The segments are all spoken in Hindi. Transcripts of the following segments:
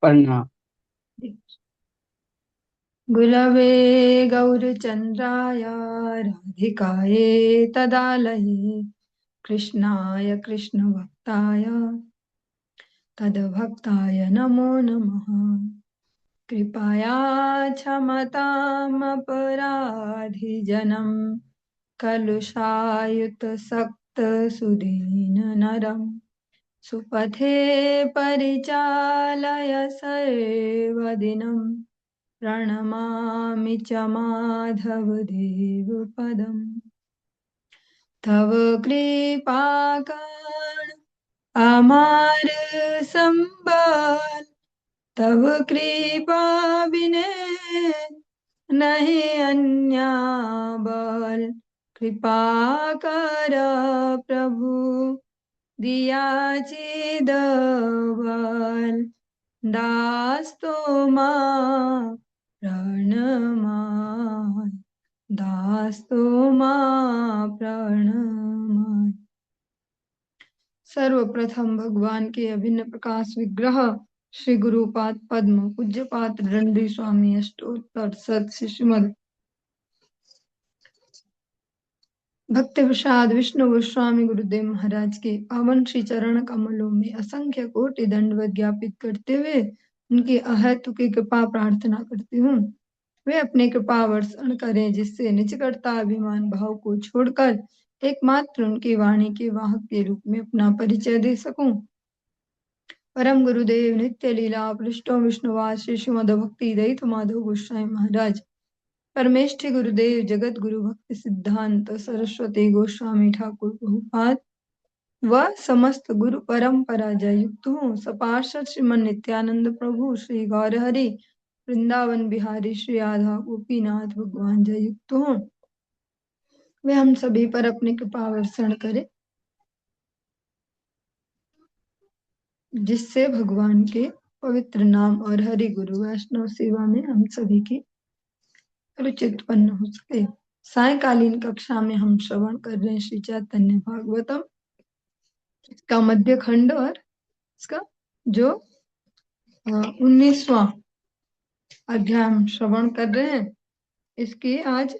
प्रणाम। गुलवे गौरचन्द्राय राधिकाये तदालये कृष्णाय कृष्णभक्ताय तद्भक्ताय नमो नमः। कृपया क्षमतामपराधिजनं कलुषायुतसक्तसुदीननरम् सुपथे परिचालय सर्वदिनं प्रणमामि च माधवदेवपदम्। तव कृपाकर्ण अमार संबल, तव कृपा बिने नहीं अन्य बल। कृपा कर प्रभु दिया चिदबल, दास तोमा प्रणमाय, दास तोमा प्रणमाय। सर्वप्रथम भगवान के अभिन्न प्रकाश विग्रह श्री गुरुपाद पद्म पूज्यपाद दंडी स्वामी अष्टोत्तर सत श्रीमद भक्ति प्रसाद विष्णु गोस्वामी गुरुदेव महाराज के पावन श्री चरण कमलों में असंख्य कोटि दंडवत ज्ञापित करते हुए उनकी अहेतु की कृपा प्रार्थना करती हूँ। वे अपने कृपा वर्षण करें जिससे निजकर्ता अभिमान भाव को छोड़कर एकमात्र उनकी वाणी के वाहक के रूप में अपना परिचय दे सकूं। परम गुरुदेव नित्य लीला पृष्ठों विष्णुवास श्री श्रीमद भक्ति दयित माधव गोस्वामी महाराज, परमेष्ठि गुरुदेव जगत गुरु भक्ति सिद्धांत सरस्वती गोस्वामी ठाकुर प्रभुपाद व समस्त गुरु परंपरा जय युक्त हूँ। सपार्षद श्रीमन नित्यानंद प्रभु श्री गौर हरि वृंदावन बिहारी श्री राधा गोपीनाथ भगवान जय युक्त हूँ। वे हम सभी पर अपनी कृपा वर्षण करे जिससे भगवान के पवित्र नाम और हरि गुरु वैष्णव सेवा में हम सभी की रुचि उत्पन्न हो सके। सायकालीन कक्षा में हम श्रवण कर रहे हैं श्री चैतन्य भागवतम, इसका मध्य खंड और इसका जो 19वां अध्याय हम श्रवण कर रहे हैं। इसकी आज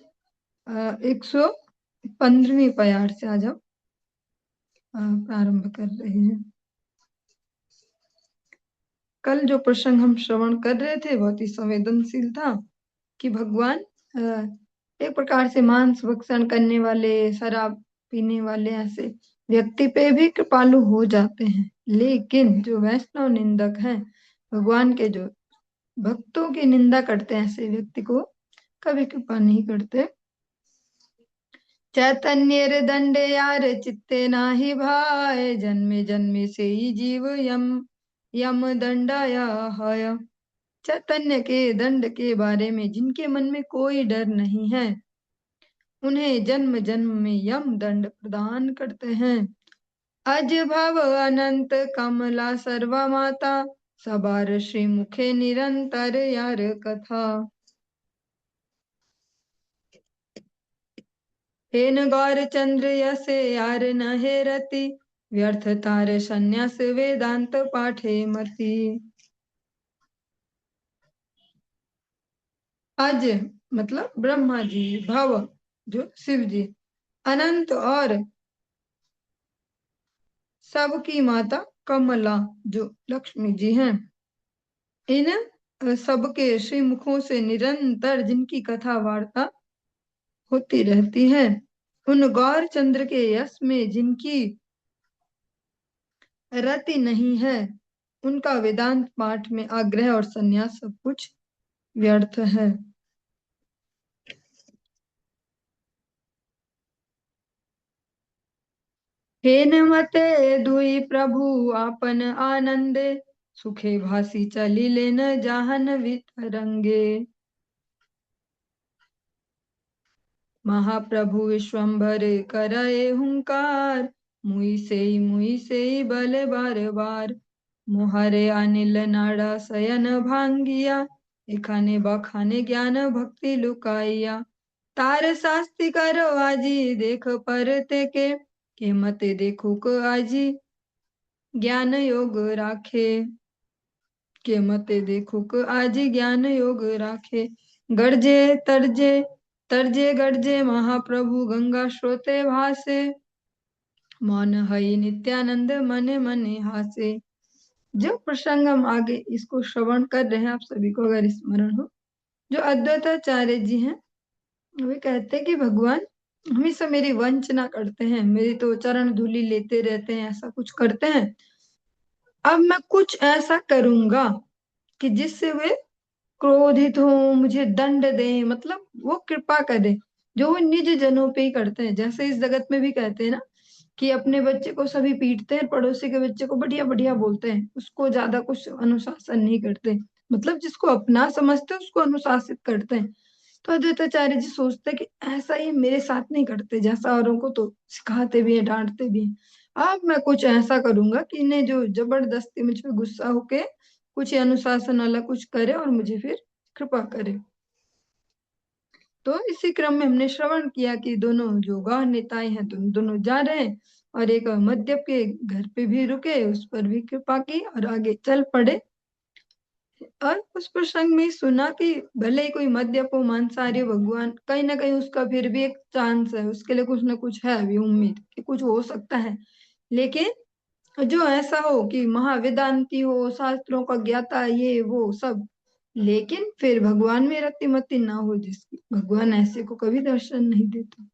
115वीं प्यार से आज हम प्रारंभ कर रहे हैं। कल जो प्रसंग हम श्रवण कर रहे थे बहुत ही संवेदनशील था कि भगवान एक प्रकार से मांस भक्षण करने वाले, शराब पीने वाले ऐसे व्यक्ति पे भी कृपालु हो जाते हैं, लेकिन जो वैष्णव निंदक हैं, भगवान के जो भक्तों की निंदा करते हैं, ऐसे व्यक्ति को कभी कृपा नहीं करते। चैतन्य दंड यार चित्ते नाही भाय, जन्मे जन्मे से ही जीव यम यम दंडाया है। चैतन्य के दंड के बारे में जिनके मन में कोई डर नहीं है, उन्हें जन्म जन्म में यम दंड प्रदान करते हैं। अज भव अनंत कमला सर्वा माता, सबार श्री मुखे निरंतर यार कथा। हेन गौर चंद्र यसे यार न हेरति, व्यर्थ तार संन्यास वेदांत पाठे मति। अज मतलब ब्रह्मा जी, भव जो शिव जी, अनंत और सबकी माता कमला जो लक्ष्मी जी हैं, इन सबके श्री मुखों से निरंतर जिनकी कथा वार्ता होती रहती है, उन गौर चंद्र के यश में जिनकी रति नहीं है, उनका वेदांत पाठ में आग्रह और संन्यास सब कुछ व्यर्थ है। हेन मते दुई प्रभु आपन आनंदे, सुखे भासी चली लेन जाहन वितरंगे। महाप्रभु विश्वम्भर करए हुंकार, मुई से बल बार बार। मोहरे अनिल नाड़ा शयन भांगिया, एखाने बखाने ज्ञान भक्ति लुकाइया। तार शास्ति करो आजी देख परते के मते देखो को आजी ज्ञान योग राखे। के मते देखो क आजी ज्ञान योग राखे। गर्जे तरजे तरजे गर्जे महाप्रभु गंगा स्रोते भासे। मौन हई नित्यानंद मने मने हासे। जो प्रसंग हम आगे इसको श्रवण कर रहे हैं, आप सभी को अगर स्मरण हो, जो अद्वैताचार्य जी हैं वे कहते हैं कि भगवान हमेशा मेरी वंचना करते हैं, मेरी तो चरण धूलि लेते रहते हैं, ऐसा कुछ करते हैं। अब मैं कुछ ऐसा करूंगा कि जिससे वे क्रोधित हो, मुझे दंड दे, मतलब वो कृपा करे, जो वो निज जनों पे ही करते हैं। जैसे इस जगत में भी कहते हैं ना कि अपने बच्चे को सभी पीटते हैं, पड़ोसी के बच्चे को बढ़िया बढ़िया बोलते हैं, उसको ज्यादा कुछ अनुशासन नहीं करते, मतलब जिसको अपना समझते हैं उसको अनुशासित करते हैं। तो अद्वैताचार्य जी सोचते हैं कि ऐसा ही मेरे साथ नहीं करते, जैसा औरों को तो सिखाते भी हैं, डांटते भी हैं। अब मैं कुछ ऐसा करूंगा कि इन्हें जो जबरदस्ती मुझ पे गुस्सा होके कुछ अनुशासन वाला कुछ करे और मुझे फिर कृपा करे। तो इसी क्रम में हमने श्रवण किया कि दोनों जो गौर निताई हैं दोनों जा रहे हैं, और एक मद्यप के घर पे भी रुके, उस पर भी कृपा की और आगे चल पड़े। और उस प्रसंग में सुना कि भले ही कोई मद्यप हो, मांसाहारी हो, भगवान कहीं ना कहीं उसका फिर भी एक चांस है, उसके लिए कुछ ना कुछ है अभी उम्मीद कि कुछ हो सकता है। लेकिन जो ऐसा हो कि महावेदांती हो, शास्त्रों का ज्ञाता, ये वो सब, लेकिन फिर भगवान में रतिमति ना हो जिसकी, भगवान ऐसे को कभी दर्शन नहीं देता।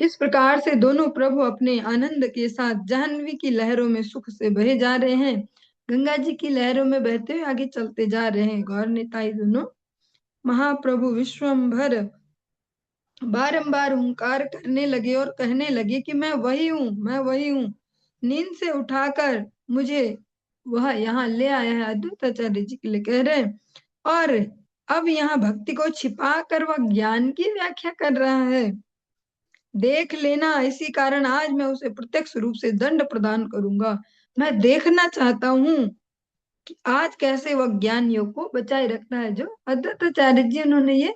इस प्रकार से दोनों प्रभु अपने आनंद के साथ जाह्नवी की लहरों में सुख से बहे जा रहे हैं, गंगा जी की लहरों में बहते हुए आगे चलते जा रहे हैं। गौर निताई दोनों महाप्रभु विश्वम्भर बारंबार हुंकार करने लगे और कहने लगे कि मैं वही हूँ, मैं वही हूँ। नींद से उठाकर मुझे वह यहाँ ले आया है, अद्वैताचार्य जी के लिए कह रहे हैं। और अब यहाँ भक्ति को छिपा कर वह ज्ञान की व्याख्या कर रहा है। देख लेना, इसी कारण आज मैं उसे प्रत्यक्ष रूप से दंड प्रदान करूंगा। मैं देखना चाहता हूँ कि आज कैसे वह ज्ञान योग को बचाए रखता है। जो अद्वैताचार्य जी उन्होंने ये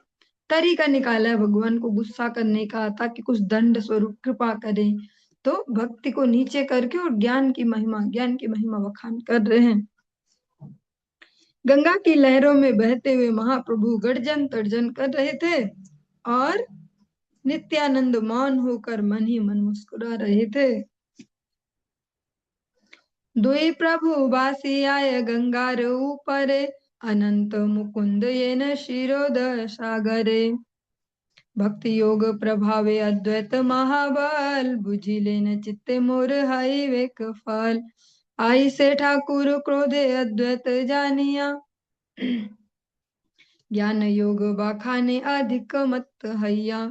तरीका निकाला है भगवान को गुस्सा करने का, ताकि कुछ दंड स्वरूप कृपा करे, तो भक्ति को नीचे करके और ज्ञान की महिमा बखान कर रहे हैं। गंगा की लहरों में बहते हुए महाप्रभु गर्जन तर्जन कर रहे थे और नित्यानंद मौन होकर मन ही मन मुस्कुरा रहे थे। दुई प्रभु बासी आय गंगार ऊपर, अनंत मुकुंद ये न शिरोद सागरे। भक्ति योग प्रभावे अद्वैत महाबल, बुझिले न चित्ते मोर हई वेक फल। आई से ठाकुर क्रोधे अद्वैत जानिया, ज्ञान योग बाखाने अधिक मत हैया।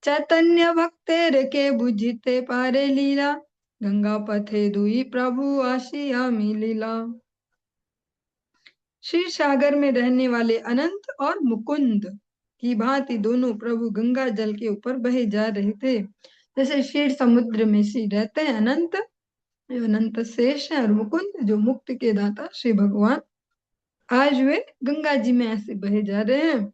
चैतन्य भक्तेर के बुझिते पारे लीला, गंगा पथे दुई प्रभु आशिया मिलीला। क्षीर सागर में रहने वाले अनंत और मुकुंद की भांति दोनों प्रभु गंगा जल के ऊपर बहे जा रहे थे। जैसे क्षीर समुद्र में श्री रहते हैं अनंत, जो अनंत शेष है, और मुकुंद जो मुक्ति के दाता श्री भगवान, आज वे गंगा जी में ऐसे बहे जा रहे हैं।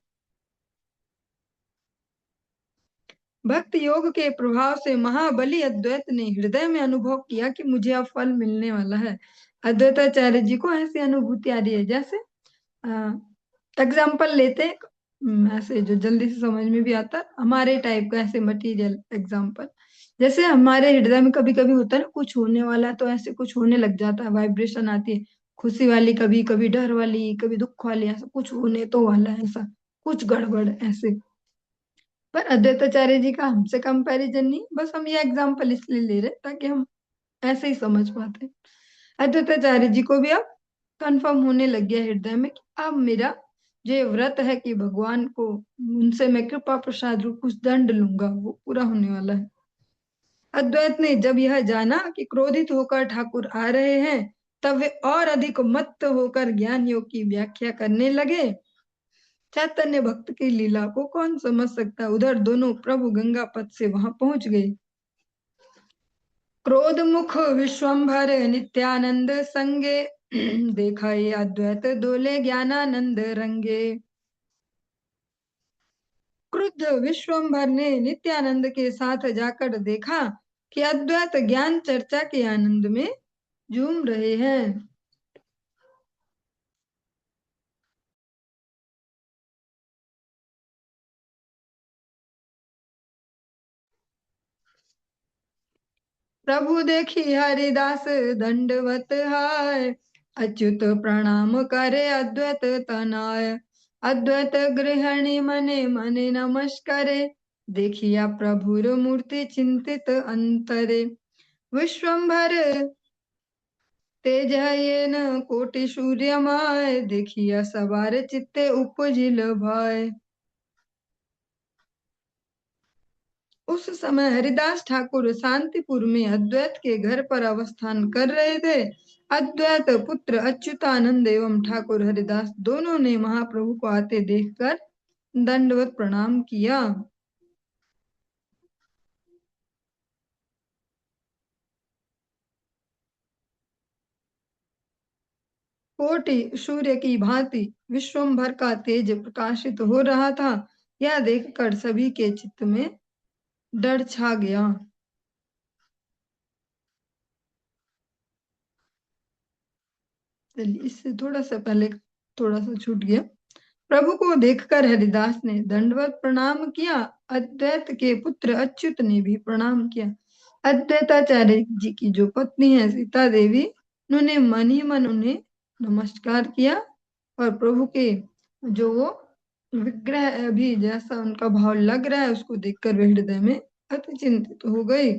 भक्त योग के प्रभाव से महाबली अद्वैत ने हृदय में अनुभव किया कि मुझे अब फल मिलने वाला है। अद्वैताचार्य जी को ऐसी अनुभूति आ रही है, जैसे एग्जाम्पल लेते हैं ऐसे जो जल्दी से समझ में भी आता, हमारे टाइप का ऐसे मटेरियल एग्जाम्पल। जैसे हमारे हृदय में कभी कभी होता है ना कुछ होने वाला, तो ऐसे कुछ होने लग जाता है, वाइब्रेशन आती है, खुशी वाली, कभी कभी डर वाली, कभी दुख वाली, ऐसा कुछ होने तो वाला है, ऐसा कुछ गड़बड़ ऐसे। पर अद्वैताचार्य जी का हमसे कंपैरिजन नहीं, बस हम ये एग्जाम्पल इसलिए ले रहे ताकि हम ऐसे ही समझ पाते। अद्वैताचार्य जी को भी अब कंफर्म होने लग गया हृदय में कि अब मेरा जो ये व्रत है कि भगवान को उनसे मैं कृपा प्रसाद रूप कुछ दंड लूंगा, वो पूरा होने वाला है। अद्वैत ने जब यह जाना कि क्रोधित होकर ठाकुर आ रहे हैं, तब वे और अधिक मत्त होकर ज्ञान योग की व्याख्या करने लगे। चैतन्य भक्त की लीला को कौन समझ सकता है। उधर दोनों प्रभु गंगा पथ से वहां पहुंच गए। क्रोध मुख विश्वम्भर नित्यानंद संगे, देखा ये अद्वैत दोले ज्ञानानंद रंगे। क्रुद्ध विश्वम्भर ने नित्यानंद के साथ जाकर देखा कि अद्वैत ज्ञान चर्चा के आनंद में झूम रहे हैं। प्रभु देखी हरिदास दंडवत हाय, अच्युत प्रणाम करे अद्वैत तनाय। अद्वैत गृहिणी मने मने नमस्कारे, देखिया प्रभुर मूर्ति चिंतित अंतरे। विश्वम्भर तेज येन कोटि सूर्यमय, देखिया सवार चित्ते उपजिल भय। उस समय हरिदास ठाकुर शांतिपुर में अद्वैत के घर पर अवस्थान कर रहे थे। अद्वैत पुत्र अच्युतानंद एवं ठाकुर हरिदास दोनों ने महाप्रभु को आते देखकर दंडवत प्रणाम किया। कोटि सूर्य की भांति विश्वम्भर का तेज प्रकाशित हो रहा था। यह देखकर सभी के चित्त में डर छा गया। चलिए, इससे थोड़ा सा पहले थोड़ा सा छूट गया। प्रभु को देखकर हरिदास ने दंडवत प्रणाम किया। अद्वैत के पुत्र अच्युत ने भी प्रणाम किया। अद्वैताचार्य जी की जो पत्नी है सीता देवी, उन्होंने मन ही मन उन्हें नमस्कार किया और प्रभु के जो वो विग्रह अभी जैसा उनका भाव लग रहा है उसको देखकर वे हृदय में अति चिंतित हो गई।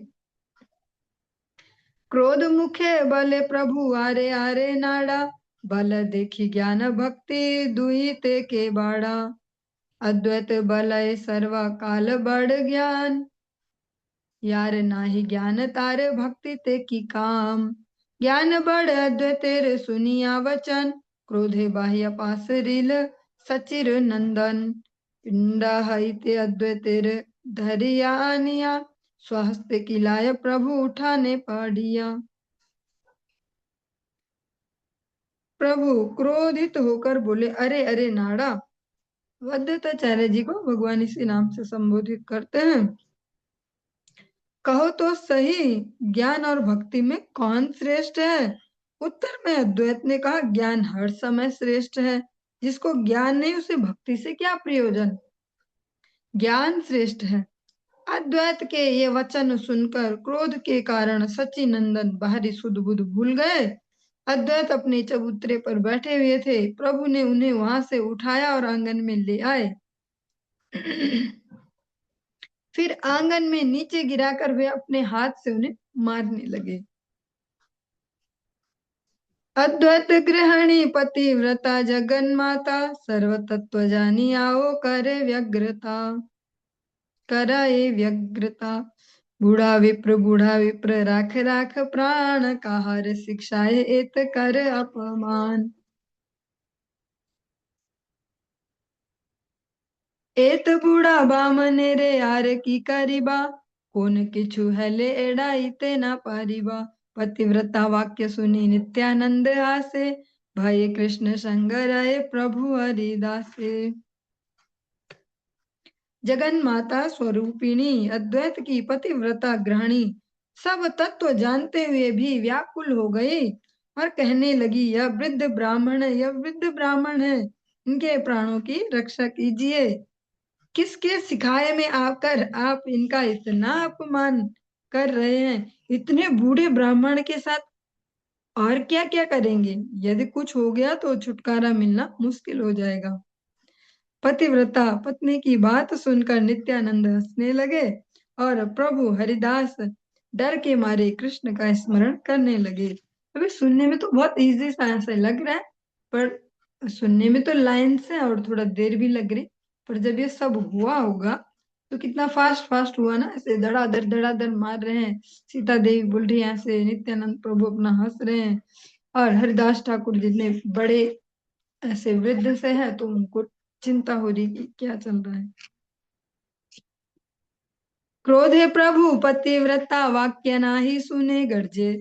क्रोध मुखे बले प्रभु आरे आरे नाड़ा, बल देखी ज्ञान भक्ति दुई ते के बाड़ा। अद्वैत बलय सर्वा काल बड़ ज्ञान, यार नाही ज्ञान तार भक्ति ते की काम। ज्ञान बड़ अद्वैतेर सुनिया वचन, क्रोधे बाह्य पास रील सचिर नंदन। पिंडा हईते अद्वैतेर धरिया आनिया, स्वहस्ते किलाय प्रभु उठाने पाडिया। प्रभु क्रोधित होकर बोले, अरे अरे नाड़ा। अद्वैताचार्य जी को भगवान इसी नाम से संबोधित करते हैं। कहो तो सही, ज्ञान और भक्ति में कौन श्रेष्ठ है? उत्तर में अद्वैत ने कहा, ज्ञान हर समय श्रेष्ठ है। जिसको ज्ञान नहीं उसे भक्ति से क्या प्रयोजन? ज्ञान श्रेष्ठ है। अद्वैत के ये वचन सुनकर क्रोध के कारण सच्चिनंदन बाहरी सुध बुध भूल गए। अद्वैत अपने चबूतरे पर बैठे हुए थे। प्रभु ने उन्हें वहां से उठाया और आंगन में ले आए। फिर आंगन में नीचे गिराकर वे अपने हाथ से उन्हें मारने लगे। अद्वैत गृहिणी पतिव्रता जगन माता, सर्व तत्व जानी आओ करे व्यग्रता। कराए व्यग्रता। बूढ़ा विप्र राख राख प्राण, काहर शिक्षाए एत कर अपमान। एत बूढ़ा बामने रे यार की करिबा, कोन किछु हेले एड़ाईते ना पारिबा। पतिव्रता वाक्य सुनी नित्यानंद हासे, भय कृष्ण संग रहे प्रभु हरिदासे। जगन माता स्वरूपिणी अद्वैत की पतिव्रता गृहिणी सब तत्व जानते हुए भी व्याकुल हो गई और कहने लगी, यह वृद्ध ब्राह्मण है, यह वृद्ध ब्राह्मण है, इनके प्राणों की रक्षा कीजिए। किसके सिखाए में आकर आप इनका इतना अपमान कर रहे हैं? इतने बूढ़े ब्राह्मण के साथ और क्या क्या करेंगे? यदि कुछ हो गया तो छुटकारा मिलना मुश्किल हो जाएगा। पतिव्रता पत्नी की बात सुनकर नित्यानंद हंसने लगे और प्रभु हरिदास डर के मारे कृष्ण का स्मरण करने लगे। अभी सुनने में तो बहुत इजी सा ऐसा लग रहा है, पर सुनने में तो लाइन्स है और थोड़ा देर भी लग रही, पर जब ये सब हुआ होगा तो कितना फास्ट फास्ट हुआ ना, ऐसे धड़ाधड़ मार रहे हैं। सीता देवी बोल रही है ऐसे, नित्यानंद प्रभु अपना हंस रहे हैं और हरिदास ठाकुर जितने बड़े ऐसे वृद्ध से है तो उनको चिंता हो रही कि क्या चल रहा है। क्रोधे प्रभु पतिव्रता वाक्य नाही सुने, गर्जे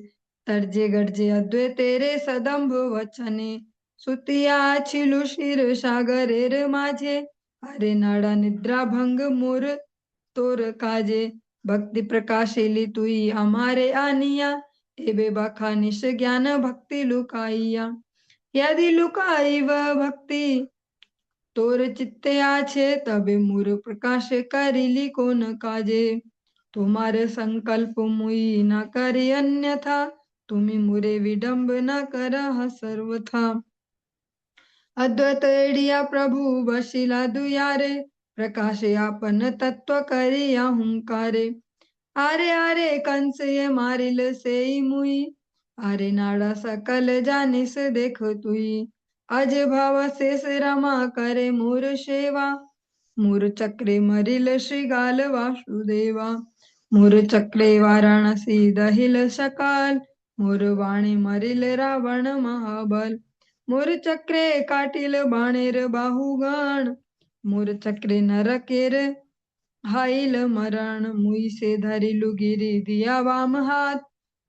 तर्जे गर्जे अद्वै तेरे सदंभ वचने। सुतिया छिलु शिर सागरेर माझे, अरे नाड़ा निद्रा भंग मोर तोर काजे। भक्ति प्रकाशिली तुई हमारे आनिया, एबे बखानिश ज्ञान भक्ति लुकाइया, यदि लुकाई वह भक्ति तोर चित्ते आछे, तबे मूर प्रकाश करिली को न काजे। तुम्हारे संकल्प मुई न करे अन्यथा, तुम्ही मुरे विडम्ब न करह सर्वथा। अद्वैत एडिया प्रभु बशिला दुयारे, प्रकाशे आपन तत्व करिया हुंकारे। आरे आरे कंस ये मारिल सेई मुई, आरे नाड़ा सकल जानिस देख तुई। अज भव शेष रमा करे मोर सेवा, मोर चक्रे मरिल श्रीगाल वासुदेवा। मोर चक्रे वाराणसी दहिल सकाल, मोर वाणी मरिल रावण महाबल। मोर चक्रे काटिल बाणेर बाहुगण, मोर चक्रे नरकेर हाइल मरण। मुई से धरिलु गिरि दिया वाम हाथ,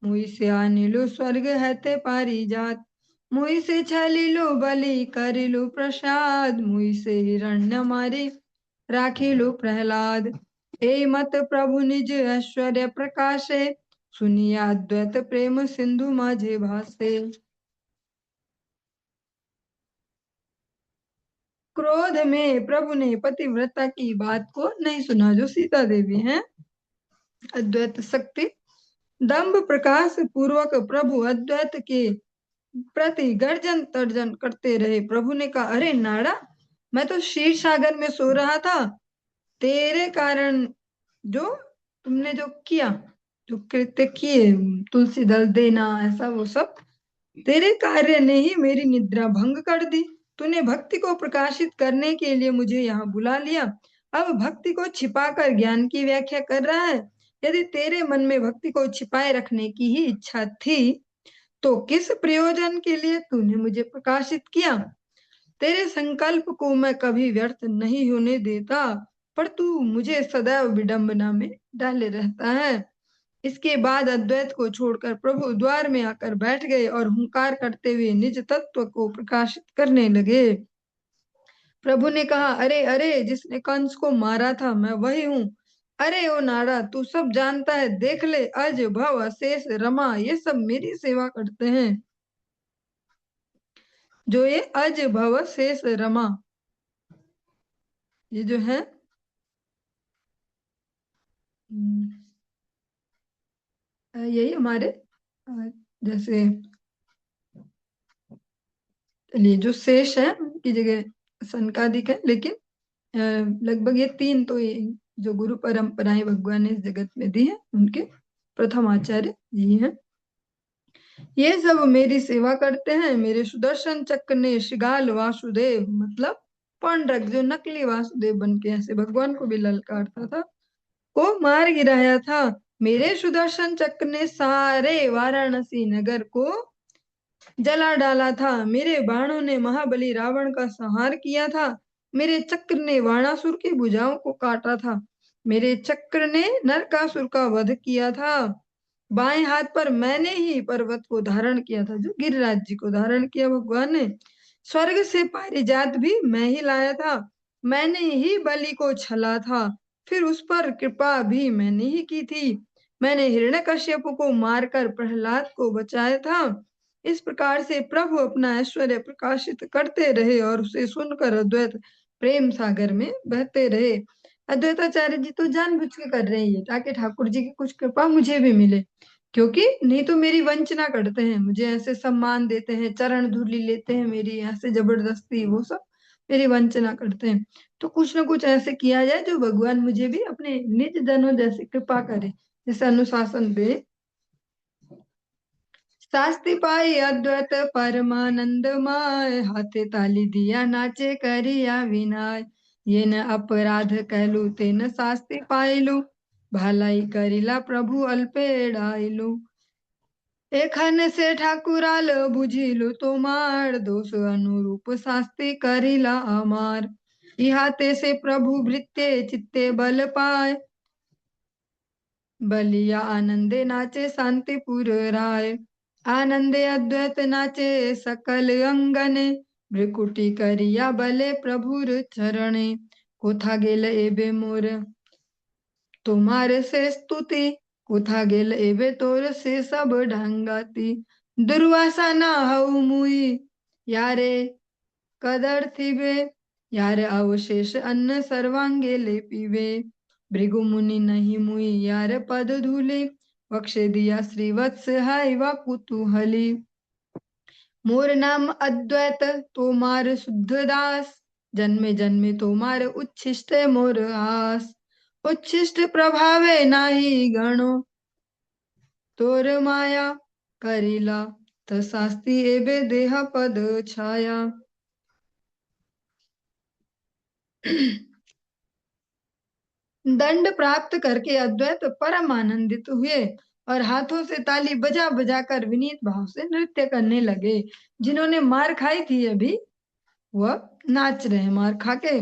मुई से आनिलु स्वर्ग हेते पारिजात। मुई से छलिलु बलि करिलु प्रसाद, मुई से हिरण्य मारी राखिलु प्रहलाद। ए मत प्रभु निज ऐश्वर्य प्रकाशे, सुनिया अद्वैत प्रेम सिंधु माझे भासे। क्रोध में प्रभु ने पतिव्रता की बात को नहीं सुना, जो सीता देवी हैं। अद्वैत शक्ति दंभ प्रकाश पूर्वक प्रभु अद्वैत के प्रति गर्जन तर्जन करते रहे। प्रभु ने कहा, अरे नाड़ा, मैं तो क्षीर सागर में सो रहा था, तेरे कारण जो तुमने जो किया, जो कृत्य किए, तुलसी दल देना, ऐसा वो सब तेरे कार्य ने ही मेरी निद्रा भंग कर दी। तूने भक्ति को प्रकाशित करने के लिए मुझे यहाँ बुला लिया, अब भक्ति को छिपाकर ज्ञान की व्याख्या कर रहा है। यदि तेरे मन में भक्ति को छिपाए रखने की ही इच्छा थी, तो किस प्रयोजन के लिए तूने मुझे प्रकाशित किया। तेरे संकल्प को मैं कभी व्यर्थ नहीं होने देता, पर तू मुझे सदैव विडंबना में डाले रहता है। इसके बाद अद्वैत को छोड़कर प्रभु द्वार में आकर बैठ गए और हुंकार करते हुए निज तत्व को प्रकाशित करने लगे। प्रभु ने कहा, अरे अरे, जिसने कंस को मारा था मैं वही हूँ। अरे ओ नाड़ा, तू सब जानता है, देख ले, अज भव शेष रमा ये सब मेरी सेवा करते हैं। जो ये अज भव शेष रमा, ये जो है यही हमारे जैसे चलिए जो शेष है उनकी जगह सनकादिक है, लेकिन लगभग ये तीन तो ये जो गुरु परंपराएं भगवान ने इस जगत में दी है, उनके प्रथम आचार्य यही है। ये सब मेरी सेवा करते हैं। मेरे सुदर्शन चक्र ने श्रीगाल वासुदेव, मतलब पंडरक, जो नकली वासुदेव बन के ऐसे भगवान को भी ललकारता था, को मार गिराया था। मेरे सुदर्शन चक्र ने सारे वाराणसी नगर को जला डाला था। मेरे बाणों ने महाबली रावण का संहार किया था। मेरे चक्र ने वाणासुर की भुजाओं को काटा था। मेरे चक्र ने नरकासुर का वध किया था। बाएं हाथ पर मैंने ही पर्वत को धारण किया था, जो गिरिराज जी को धारण किया भगवान ने। स्वर्ग से पारिजात भी मैं ही लाया था। मैंने ही बलि को छला था, फिर उस पर कृपा भी मैंने ही की थी। मैंने हिरण्यकश्यप को मारकर प्रहलाद को बचाया था। इस प्रकार से प्रभु अपना ऐश्वर्य प्रकाशित करते रहे और उसे सुनकर अद्वैत प्रेम सागर में बहते रहे। अद्वैताचार्य जी तो जानबूझ के कर रहे हैं ताकि ठाकुर जी की कुछ कृपा मुझे भी मिले, क्योंकि नहीं तो मेरी वंचना करते हैं, मुझे ऐसे सम्मान देते हैं, चरण धूलि लेते हैं मेरी ऐसे जबरदस्ती, वो सब मेरी वंचना करते हैं। तो कुछ ना कुछ ऐसे किया जाए जो भगवान मुझे भी अपने निज जनों जैसे कृपा करे, जैसे अनुशासन दे। शास्ति पाई अद्वैत परमानंदमय, हाथे ताली दिया नाचे करिया विनाय। ये न अपराध कहलू ते न शास्ति पाइलू, भलाई करिला प्रभु अल्पेड़ाइलू। एखन से ठाकुराल बुझिलु तोमार, दोष अनुरूप शास्ति करिला अमार। इहाते से प्रभु भृत्य चित्ते बल पाए, बलिया आनंदे नाचे शांतिपुर राय। आनंदे अद्वैत नाचे सकल अंगने, भ्रिकुटी करिया बले प्रभुर चरणे। कोथा गेल एबे मोर तुम्हारे से स्तुति, कोथा गेल एबे तोर से सब ढंगाती, दुर्वासा ना हऊ मुई, यारे कदर थिबे, यारे अवशेष अन्न सर्वांगे ले पीवे, भृगु मुनि नहीं मुई यार पद धूले, बख्शे दिया श्रीवत्स हाय वा कुतूहली, मोर नाम अद्वैत तोमार शुद्ध दास, जन्मे जन्मे तोमार उच्छिष्ट मोर आस, उच्छिष्ट प्रभावे नाही गणो, तोर माया करिला, तसास्ति एबे देह पद छाया। दंड प्राप्त करके अद्वैत परम आनंदित हुए और हाथों से ताली बजा बजा कर विनीत भाव से नृत्य करने लगे। जिन्होंने मार खाई थी अभी, वह नाच रहे मार खा के।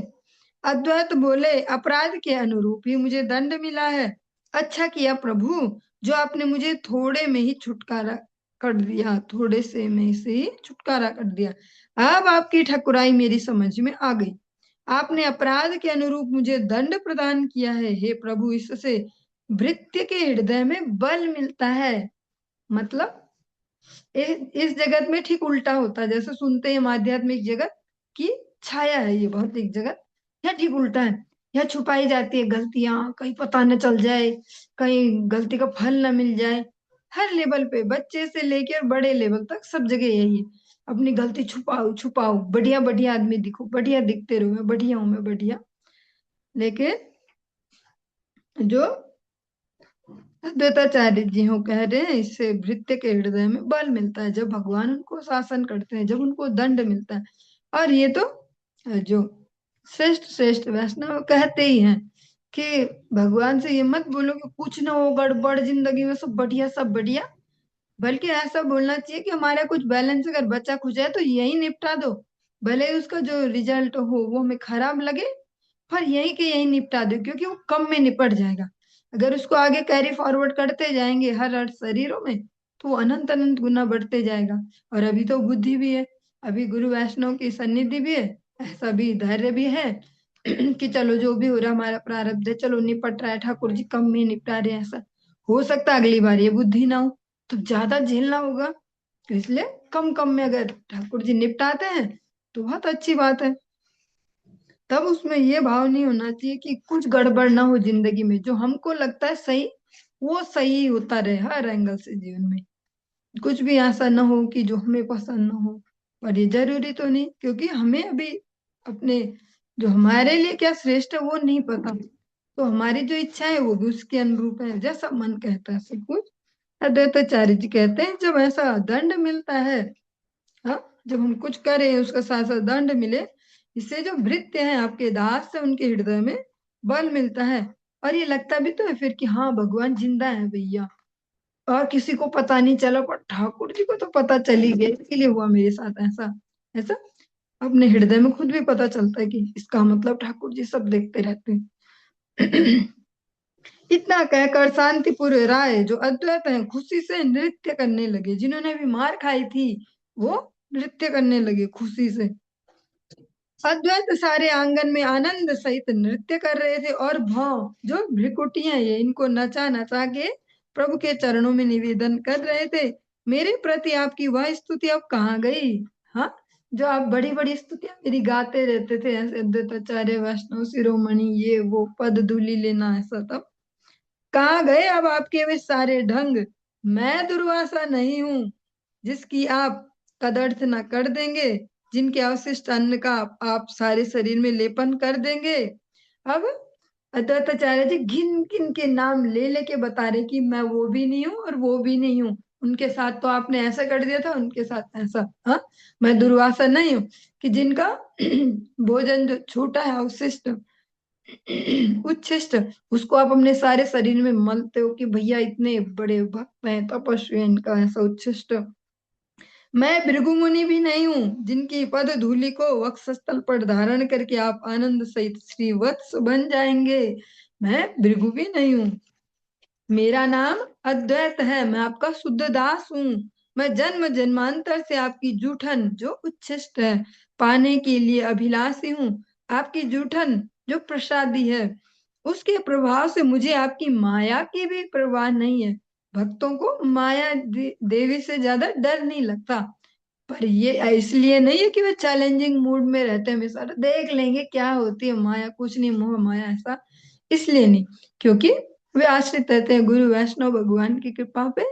अद्वैत बोले, अपराध के अनुरूप ही मुझे दंड मिला है। अच्छा किया प्रभु, जो आपने मुझे थोड़े में ही छुटकारा कर दिया, थोड़े से में से ही छुटकारा कर दिया। अब आपकी ठकुराई मेरी समझ में आ गई। आपने अपराध के अनुरूप मुझे दंड प्रदान किया है। हे प्रभु, इससे भृत्य के हृदय में बल मिलता है। मतलब इस जगत में ठीक उल्टा होता है। जैसे सुनते हैं आध्यात्मिक जगत की छाया है ये भौतिक जगत, या ठीक उल्टा है। यहाँ छुपाई जाती है गलतियां, कहीं पता न चल जाए, कहीं गलती का फल न मिल जाए। हर लेवल पे, बच्चे से लेकर बड़े लेवल तक, सब जगह यही है। अपनी गलती छुपाओ छुपाओ, बढ़िया बढ़िया आदमी दिखो, बढ़िया दिखते रहो, मैं बढ़िया हूं, मैं बढ़िया। लेकिन जो अद्वैताचार्य जी हो कह रहे हैं, इससे भृत्य के हृदय में बल मिलता है जब भगवान उनको शासन करते हैं, जब उनको दंड मिलता है। और ये तो जो श्रेष्ठ श्रेष्ठ वैष्णव कहते ही हैं कि भगवान से ये मत बोलो कि कुछ ना हो गड़बड़ जिंदगी में, सब बढ़िया सब बढ़िया। बल्कि ऐसा बोलना चाहिए कि हमारा कुछ बैलेंस अगर बचा खुचा है तो यही निपटा दो, भले ही उसका जो रिजल्ट हो वो हमें खराब लगे, पर यही के यही निपटा दो, क्योंकि वो कम में निपट जाएगा। अगर उसको आगे कैरी फॉरवर्ड करते जाएंगे हर हर शरीरों में, तो वो अनंत अनंत गुना बढ़ते जाएगा। और अभी तो बुद्धि भी है, अभी गुरु वैष्णव की सन्निधि भी है, ऐसा भी धैर्य भी है कि चलो जो भी हो रहा हमारा प्रारब्ध है, चलो निपट रहा है, ठाकुर जी कम में निपटा रहे हैं। ऐसा हो सकता है अगली बार ये बुद्धि ना हो तो ज्यादा झेलना होगा, तो इसलिए कम कम में अगर ठाकुर जी निपटाते हैं तो बहुत अच्छी बात है। तब उसमें ये भाव नहीं होना चाहिए कि कुछ गड़बड़ ना हो जिंदगी में, जो हमको लगता है सही वो सही होता रहे हर एंगल से जीवन में। कुछ भी ऐसा ना हो कि जो हमें पसंद ना हो। पर ये जरूरी तो नहीं, क्योंकि हमें अभी अपने जो हमारे लिए क्या श्रेष्ठ है वो नहीं पता। तो हमारी जो इच्छा है वो भी उसके अनुरूप है, जैसा मन कहता है सब कुछ। अद्वैताचार्य जी कहते हैं जब ऐसा दंड मिलता है, हाँ, जब हम कुछ करें उसका साथ साथ दंड मिले, इससे जो भृत्य है आपके दास से उनके हृदय में बल मिलता है। और ये लगता भी तो है फिर कि हाँ भगवान जिंदा है भैया, और किसी को पता नहीं चला पर ठाकुर जी को तो पता चली गई, इसीलिए हुआ मेरे साथ ऐसा। ऐसा अपने हृदय में खुद भी पता चलता है कि इसका मतलब ठाकुर जी सब देखते रहते हैं। इतना कहकर शांतिपुर राय जो अद्वैत है खुशी से नृत्य करने लगे। जिन्होंने भी मार खाई थी वो नृत्य करने लगे खुशी से। अद्वैत सारे आंगन में आनंद सहित नृत्य कर रहे थे, और भाव जो भ्रिकुटियां ये इनको नचा नचा के प्रभु के चरणों में निवेदन कर रहे थे, मेरे प्रति आपकी वह स्तुति अब कहाँ गई। हाँ, जो आप बड़ी बड़ी स्तुतियां मेरी गाते रहते थे, ऐसे अद्वैताचार्य वैष्णव शिरोमणि ये वो पद धूलि लेना, ऐसा तब कहाँ गए अब आपके वे सारे ढंग। मैं दुर्वासा नहीं हूँ जिसकी आप कदर्थ न कर देंगे, जिनके अवशिष्ट अन्न का आप सारे शरीर में लेपन कर देंगे। अब अद्वैताचार्य जी घिन घिन के नाम ले लेके बता रहे कि मैं वो भी नहीं हूँ और वो भी नहीं हूँ। उनके साथ तो आपने ऐसा कर दिया था, उनके साथ ऐसा। हाँ, मैं दुर्वासा नहीं हूँ कि जिनका भोजन जो छूटा है अवशिष्ट उच्छिष्ट, उसको आप अपने सारे शरीर में मलते हो कि भैया इतने बड़े भक्त हैं, तपस्वी हैं, इनका ऐसा उच्छिष्ट। मैं भृगु मुनि भी नहीं हूँ जिनकी पद धूलि को वक्षस्थल पर धारण करके आप आनंद सहित श्री वत्स बन जाएंगे। मैं भृगु भी नहीं हूँ, मेरा नाम अद्वैत है, मैं आपका शुद्ध दास हूँ। मैं जन्म जन्मांतर से आपकी जूठन जो उच्छिष्ट है पाने के लिए अभिलाषी हूँ। आपकी जूठन जो प्रसादी है उसके प्रभाव से मुझे आपकी माया की भी परवाह नहीं है। भक्तों को माया देवी से ज्यादा डर नहीं लगता। पर ये इसलिए नहीं है कि वे चैलेंजिंग मूड में रहते हैं हमेशा, देख लेंगे क्या होती है माया, कुछ नहीं मोह माया ऐसा, इसलिए नहीं। क्योंकि वे आश्रित रहते हैं गुरु वैष्णव भगवान की कृपा पे,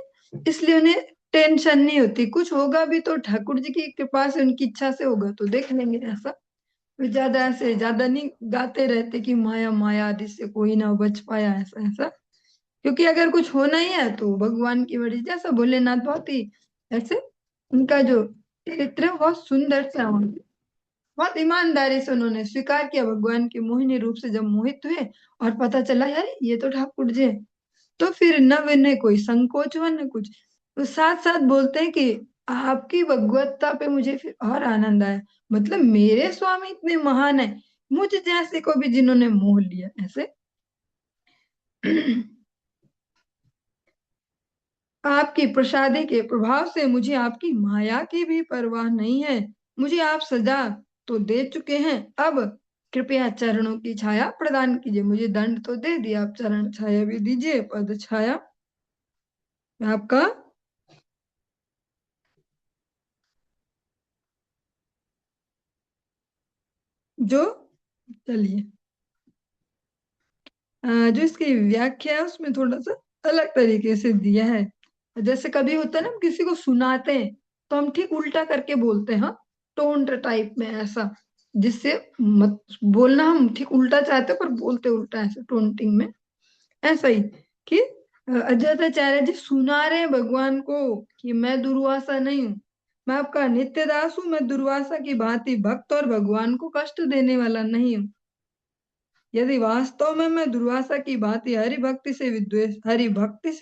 इसलिए उन्हें टेंशन नहीं होती। कुछ होगा भी तो ठाकुर जी की कृपा से, उनकी इच्छा से होगा तो देख लेंगे ऐसा। वे ज्यादा ऐसे ज्यादा नहीं गाते रहते कि माया माया जिससे कोई ना बच पाया, ऐसा ऐसा। क्योंकि अगर कुछ होना ही है तो भगवान की मर्जी, जैसा भोलेनाथ बहुत ही ऐसे, उनका जो चरित्र है बहुत सुंदर सा, बहुत ईमानदारी से उन्होंने स्वीकार किया भगवान के मोहिनी रूप से। जब मोहित हुए और पता चला यार ये तो ठाकुर जी हैं, तो फिर न इन्हें कोई संकोच हुआ न कुछ। तो साथ साथ बोलते हैं कि आपकी भगवत्ता पे मुझे फिर और आनंद आया। मतलब मेरे स्वामी इतने महान है, मुझ जैसे को भी जिन्होंने मोह लिया ऐसे। आपकी प्रसादी के प्रभाव से मुझे आपकी माया की भी परवाह नहीं है। मुझे आप सजा तो दे चुके हैं, अब कृपया चरणों की छाया प्रदान कीजिए। मुझे दंड तो दे दिया, आप चरण छाया भी दीजिए, पद छाया आपका। जो चलिए, जो इसकी व्याख्या है उसमें थोड़ा सा अलग तरीके से दिया है। जैसे कभी होता है ना, हम किसी को सुनाते हैं तो हम ठीक उल्टा करके बोलते हैं, हाँ, टोंट टाइप में ऐसा, जिससे मत बोलना हम ठीक उल्टा चाहते हैं पर बोलते उल्टा ऐसे टोंटिंग में। ऐसा ही कि अद्वैताचार्य जी सुना रहे हैं भगवान को कि मैं दुर्वासा नहीं हूँ, मैं आपका नित्य दास हूँ, मैं दुर्वासा की भांति भक्त और भगवान को कष्ट देने वाला नहीं हूँ। यदि वास्तव में मैं दुर्वासा की भांति हरि भक्ति से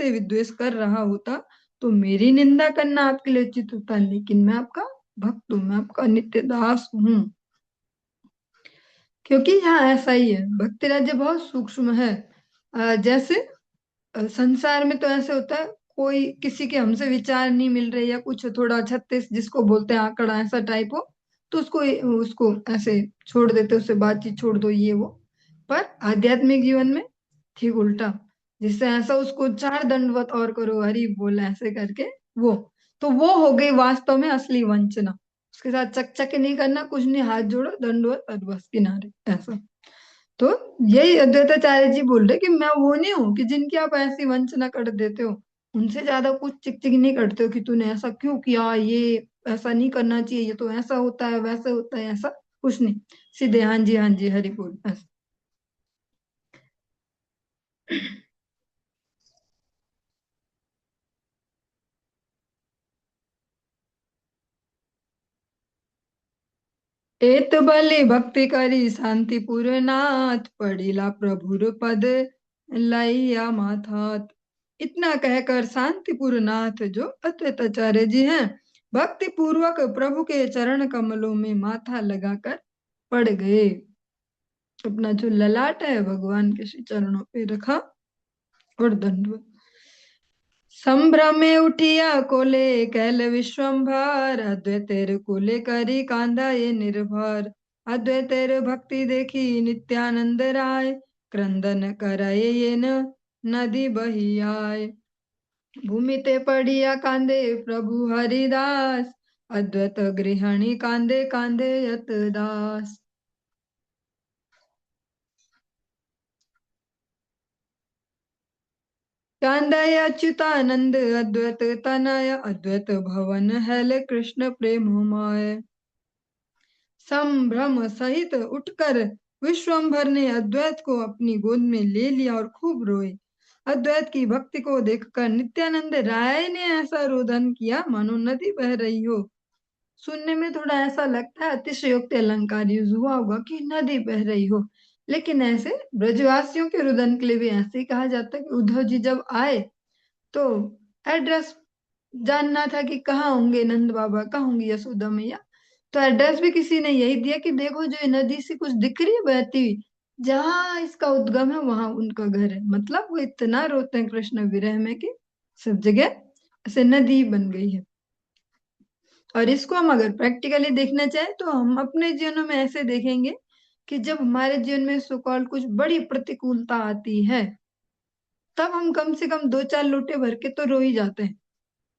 विद्वेष कर रहा होता तो मेरी निंदा करना आपके लिए उचित होता, लेकिन मैं आपका भक्त हूँ, मैं आपका नित्य दास हूँ। क्योंकि यहाँ ऐसा ही है, भक्ति राज्य बहुत सूक्ष्म है। जैसे संसार में तो ऐसे होता है, कोई किसी के हमसे विचार नहीं मिल रहे या कुछ थोड़ा 36 जिसको बोलते हैं आंकड़ा ऐसा टाइप हो, तो उसको उसको ऐसे छोड़ देते, उससे बातचीत छोड़ दो ये वो। पर आध्यात्मिक जीवन में ठीक उल्टा, जिससे ऐसा उसको 4 दंडवत और करो हरि बोल ऐसे करके, वो तो वो हो गई वास्तव में असली वंचना। उसके साथ चक चक नहीं करना, कुछ नहीं, हाथ जोड़ो दंडवत और बस किनारे ऐसा। तो यही अद्वैताचार्य जी बोल रहे कि मैं वो नहीं हूँ कि जिनकी आप ऐसी वंचना कर देते हो, उनसे ज्यादा कुछ चिक चिक नहीं करते हो कि तूने ऐसा क्यों किया, ये ऐसा नहीं करना चाहिए, ये तो ऐसा होता है वैसा होता है, ऐसा कुछ नहीं। सीधे हाँ जी हरि बोल ऐसा। एत बलि भक्ति करी शांतिपुर नाथ, पढ़िला प्रभुर पद लैया माथात। इतना कहकर शांतिपुर नाथ जो अद्वैताचार्य जी हैं, भक्ति पूर्वक प्रभु के चरण कमलों में माथा लगाकर पड़ गए। अपना जो ललाट है भगवान के श्री चरणों पे रखा और दंडवत। संभ्रमे उठिया कोले कैल विश्वम्भर, अद्वैतेर कोले करी कांदा ये निर्भर। अद्वैतेर भक्ति देखी नित्यानंद राय, क्रंदन कराये ये न नदी बही आए। भूमि ते पड़िया कांदे प्रभु हरिदास, अद्वैत गृहिणी कांदे कांदे यत दास। कांदय अच्युतानंद अद्वैत तनय, अद्वैत भवन हैल कृष्ण प्रेममय। संभ्रम सहित उठकर विश्वम्भर ने अद्वैत को अपनी गोद में ले लिया और खूब रोए। अद्वैत की भक्ति को देखकर नित्यानंद राय ने ऐसा रोदन किया मानो नदी बह रही हो। सुनने में थोड़ा ऐसा लगता है अतिशयोक्ति अलंकार यूज हुआ होगा कि नदी बह रही हो, लेकिन ऐसे ब्रजवासियों के रुदन के लिए भी ऐसे ही कहा जाता है कि उद्धव जी जब आए तो एड्रेस जानना था कि कहाँ होंगे नंद बाबा, कहाँ होंगी यशोदा मैया। तो एड्रेस भी किसी ने यही दिया कि देखो जो ये नदी से कुछ दिख रही है बहती हुई, जहाँ इसका उद्गम है वहां उनका घर है। मतलब वो इतना रोते हैं कृष्ण विरह में कि सब जगह ऐसे नदी बन गई है। और इसको हम अगर प्रैक्टिकली देखना चाहें तो हम अपने जीवनों में ऐसे देखेंगे कि जब हमारे जीवन में सो कॉल्ड कुछ बड़ी प्रतिकूलता आती है, तब हम कम से कम 2-4 लोटे भर के तो रो ही जाते हैं।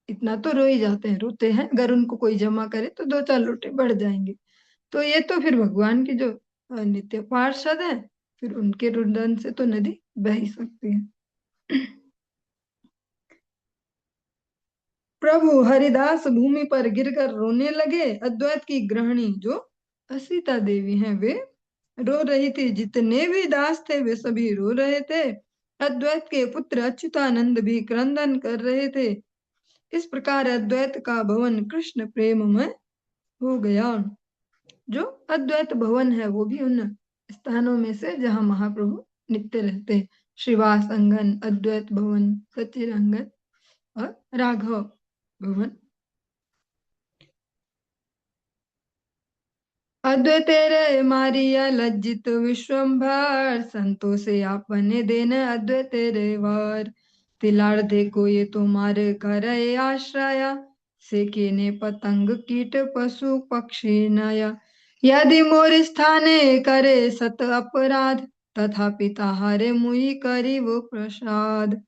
इतना तो रो ही जाते हैं, रोते हैं। अगर उनको कोई जमा करे तो 2-4 लोटे बढ़ जाएंगे। तो ये तो फिर भगवान की जो नित्य पार्षद है, फिर उनके रुदन से तो नदी बह ही सकती है। प्रभु हरिदास भूमि पर गिरकर रोने लगे। अद्वैत की गृहिणी जो असीता देवी हैं, वे रो रही थी। जितने भी दास थे वे सभी रो रहे थे। अद्वैत के पुत्र अच्युतानंद भी क्रंदन कर रहे थे। इस प्रकार अद्वैत का भवन कृष्ण प्रेम में हो गया। जो अद्वैत भवन है वो भी उन स्थानों में से जहाँ महाप्रभु नित्य रहते। श्रीवास अंगन, अद्वैत भवन, सचिर अंगन और राघव भवन। अद्वैत रे मारिया लज्जित विश्वम्भर, संतोषे आपने देन अद्वैत रे वर। तिलार देखो ये तुम्हारे करे आश्रया, सेके ने पतंग कीट पशु पक्षी नया। यदि मोर स्थाने करे सत अपराध, तथापि ताहारे मुई करी वो प्रसाद।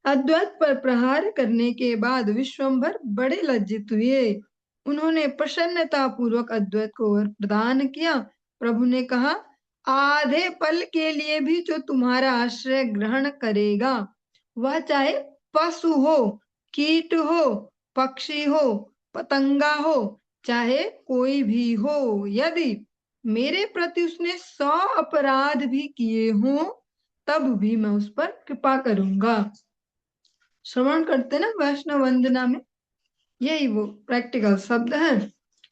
अद्वैत पर प्रहार करने के बाद विश्वम्भर बड़े लज्जित हुए। उन्होंने प्रसन्नता पूर्वक अद्वैत को वर प्रदान किया। प्रभु ने कहा, आधे पल के लिए भी जो तुम्हारा आश्रय ग्रहण करेगा, वह चाहे पशु हो, कीट हो, पक्षी हो, पतंगा हो, चाहे कोई भी हो, यदि मेरे प्रति उसने 100 अपराध भी किए हों, तब भी मैं उस पर कृपा करूंगा। श्रवण करते ना वैष्णव वंदना में, यही वो प्रैक्टिकल शब्द है।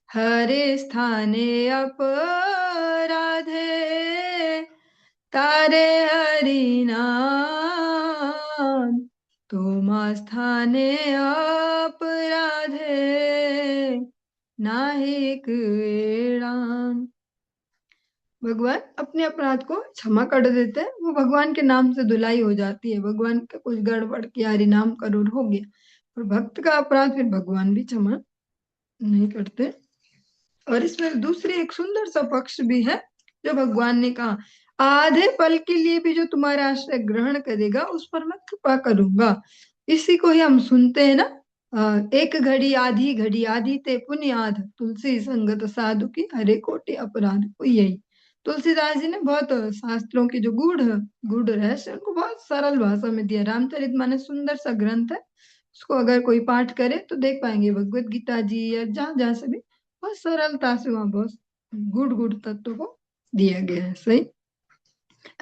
हरे स्थाने अपराधे, तारे हरि नाम, तुमा स्थाने अपराधे, नाहिक एड़ान। भगवान अपने अपराध को क्षमा कर देते हैं। वो भगवान के नाम से धुलाई हो जाती है। भगवान का कुछ गड़बड़ किया, हरि नाम करोड़ हो गया, और भक्त का अपराध फिर भगवान भी क्षमा नहीं करते। और इसमें दूसरी एक सुंदर सा पक्ष भी है, जो भगवान ने कहा, आधे पल के लिए भी जो तुम्हारा आश्रय ग्रहण करेगा, उस पर मैं कृपा करूंगा। इसी को ही हम सुनते हैं ना, एक घड़ी आधी ते पुण्य आध, तुलसी संगत साधु की हरे कोटि अपराध। को यही तुलसीदास जी ने बहुत शास्त्रों के जो गूढ़ रहस्य उनको बहुत सरल भाषा में दिया। रामचरितमानस सुंदर सा ग्रंथ है, उसको अगर कोई पाठ करे तो देख पाएंगे भगवत गीता जी या जहां जहां से भी बहुत सरलता से वहां बहुत गुड़ तत्व को दिया गया है। सही।